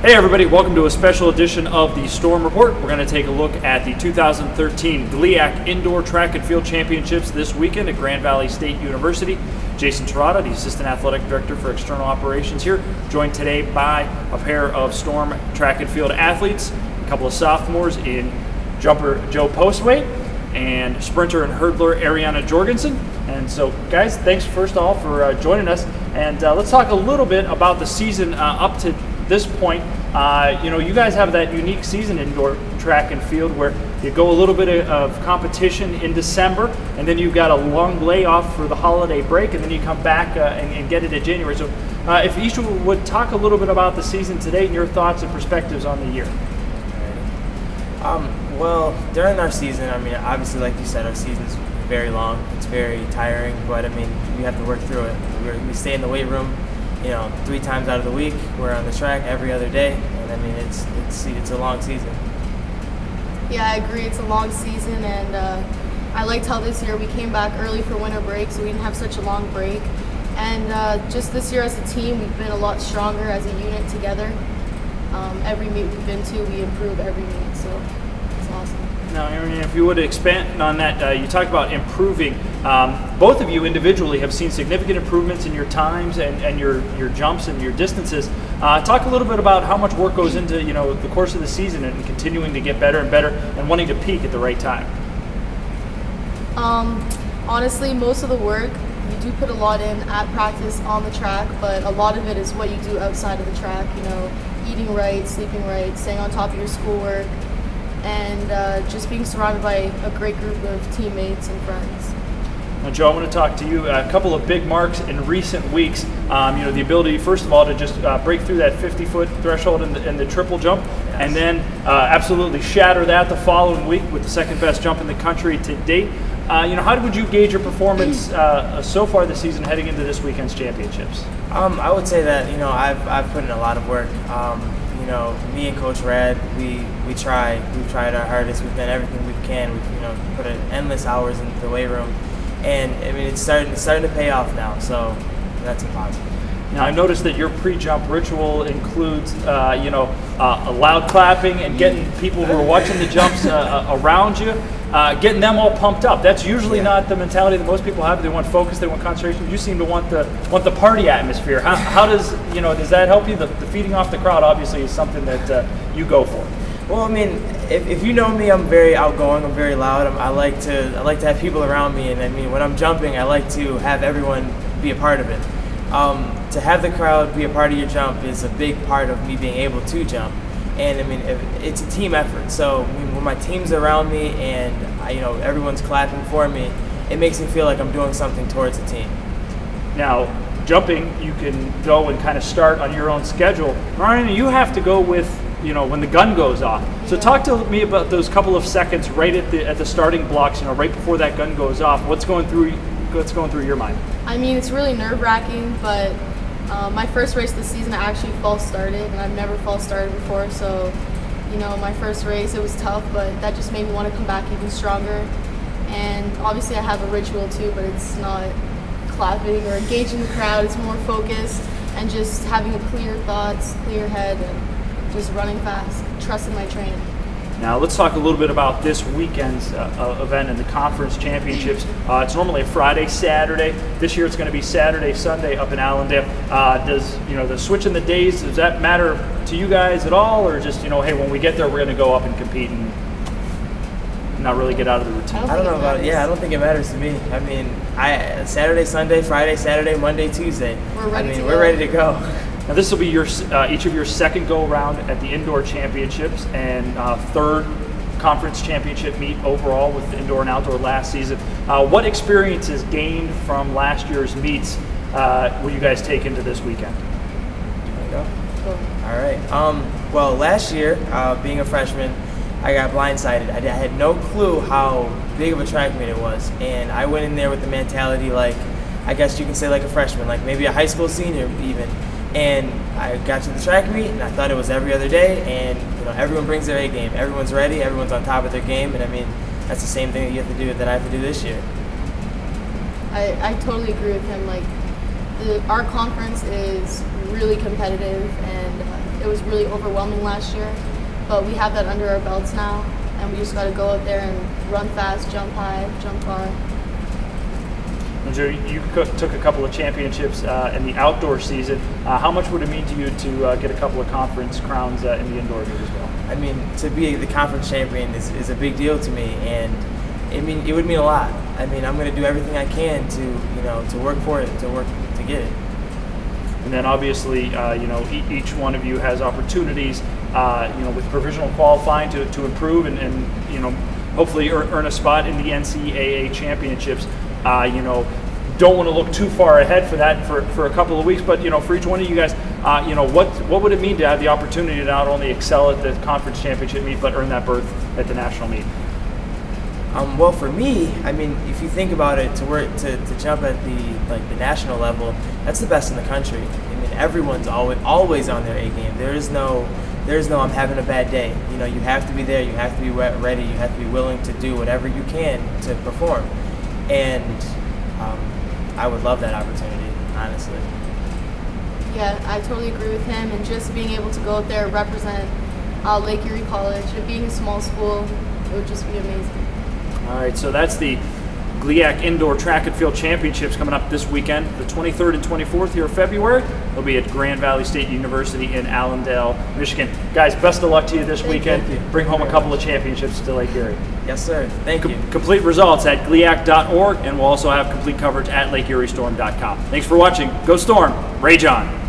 Hey everybody, welcome to a special edition of the Storm Report. We're going to take a look at the 2013 GLIAC Indoor Track and Field Championships this weekend at Grand Valley State University. Jason Tirotta, the Assistant Athletic Director for External Operations here, joined today by a pair of Storm track and field athletes, a couple of sophomores in jumper Joe Postwaite and sprinter and hurdler Ariana Jorgensen. And so guys, thanks first of all for joining us, and let's talk a little bit about the season up to this point. You guys have that unique season indoor track and field where you go a little bit of competition in December, and then you've got a long layoff for the holiday break, and then you come back and get it in January. So if each would talk a little bit about the season today and your thoughts and perspectives on the year. Well, during our season, obviously, like you said, our season's very long. It's very tiring, but we have to work through it. We stay in the weight room, 3 times out of the week. We're on the track every other day, and it's a long season. Yeah, I agree. It's a long season, and I liked how this year we came back early for winter break, so we didn't have such a long break. And just this year as a team, we've been a lot stronger as a unit together. Every meet we've been to, we improve every meet, so it's awesome. Now, Ariana, if you would expand on that, you talked about improving. Both of you individually have seen significant improvements in your times and your jumps and your distances. Talk a little bit about how much work goes into the course of the season and continuing to get better and better and wanting to peak at the right time. Honestly, most of the work, you do put a lot in at practice on the track, but a lot of it is what you do outside of the track, eating right, sleeping right, staying on top of your schoolwork, and just being surrounded by a great group of teammates and friends. Now, Joe, I want to talk to you. A couple of big marks in recent weeks. The ability, first of all, to just break through that 50-foot threshold in the triple jump, yes, and then absolutely shatter that the following week with the second best jump in the country to date. How would you gauge your performance so far this season heading into this weekend's championships? I would say that I've put in a lot of work. Me and Coach Rad, we've tried our hardest. We've done everything we can. We've put in endless hours into the weight room, and it's starting to pay off now. So that's a positive. Now, I noticed that your pre-jump ritual includes, a loud clapping and getting people who are watching the jumps around you, getting them all pumped up. That's usually not the mentality that most people have. They want focus, they want concentration. You seem to want the party atmosphere. How does does that help you? The feeding off the crowd obviously is something that you go for. Well, if you know me, I'm very outgoing. I'm very loud. I like to have people around me, and when I'm jumping, I like to have everyone be a part of it. To have the crowd be a part of your jump is a big part of me being able to jump, and it's a team effort. So when my team's around me and everyone's clapping for me, it makes me feel like I'm doing something towards the team. Now, jumping, you can go and kind of start on your own schedule. Ariana, you have to go with when the gun goes off. So talk to me about those couple of seconds right at the starting blocks. Right before that gun goes off. What's going through your mind? It's really nerve-wracking, but my first race this season, I actually false started, and I've never false started before. So, my first race, it was tough, but that just made me want to come back even stronger. And obviously, I have a ritual too, but it's not clapping or engaging the crowd. It's more focused and just having a clear thoughts, clear head, and just running fast, trusting my training. Now let's talk a little bit about this weekend's event in the conference championships. It's normally a Friday, Saturday. This year it's going to be Saturday, Sunday up in Allendale. Does the switch in the days, does that matter to you guys at all, or just hey, when we get there we're going to go up and compete and not really get out of the routine? I don't know about it. Yeah, I don't think it matters to me. Saturday, Sunday, Friday, Saturday, Monday, Tuesday. We're ready to go. Now this will be each of your second go-around at the indoor championships and third conference championship meet overall with the indoor and outdoor last season. What experiences gained from last year's meets will you guys take into this weekend? There you go. Cool. All right. Well, last year, being a freshman, I got blindsided. I had no clue how big of a track meet it was, and I went in there with the mentality like, I guess you can say like a freshman, like maybe a high school senior even. And I got to the track meet, and I thought it was every other day, and everyone brings their A game. Everyone's ready, everyone's on top of their game, and that's the same thing that you have to do that I have to do this year. I totally agree with him. Our conference is really competitive, and it was really overwhelming last year. But we have that under our belts now, and we just got to go out there and run fast, jump high, jump far. And Joe, you took a couple of championships in the outdoor season. How much would it mean to you to get a couple of conference crowns in the indoor meet as well? I mean, to be the conference champion is a big deal to me, and it would mean a lot. I mean, I'm going to do everything I can to work for it, to get it. And then obviously, each one of you has opportunities, with provisional qualifying to improve and hopefully earn a spot in the NCAA championships. Don't want to look too far ahead for that for a couple of weeks, but for each one of you guys, what would it mean to have the opportunity to not only excel at the conference championship meet, but earn that berth at the national meet? Well, for me, I mean, if you think about it, to jump at the national level, that's the best in the country. I mean, everyone's always on their A game. There's no I'm having a bad day. You have to be there. You have to be ready. You have to be willing to do whatever you can to perform. And I would love that opportunity, honestly. Yeah, I totally agree with him. And just being able to go out there, represent Lake Erie College, and being a small school, it would just be amazing. All right, so that's the GLIAC Indoor Track and Field Championships coming up this weekend, the 23rd and 24th here of February. They'll be at Grand Valley State University in Allendale, Michigan. Guys, best of luck to you this weekend. Thank you. Bring home a couple of championships to Lake Erie. Yes, sir. Thank you. Complete results at GLIAC.org, and we'll also have complete coverage at LakeErieStorm.com. Thanks for watching. Go Storm. Rage on.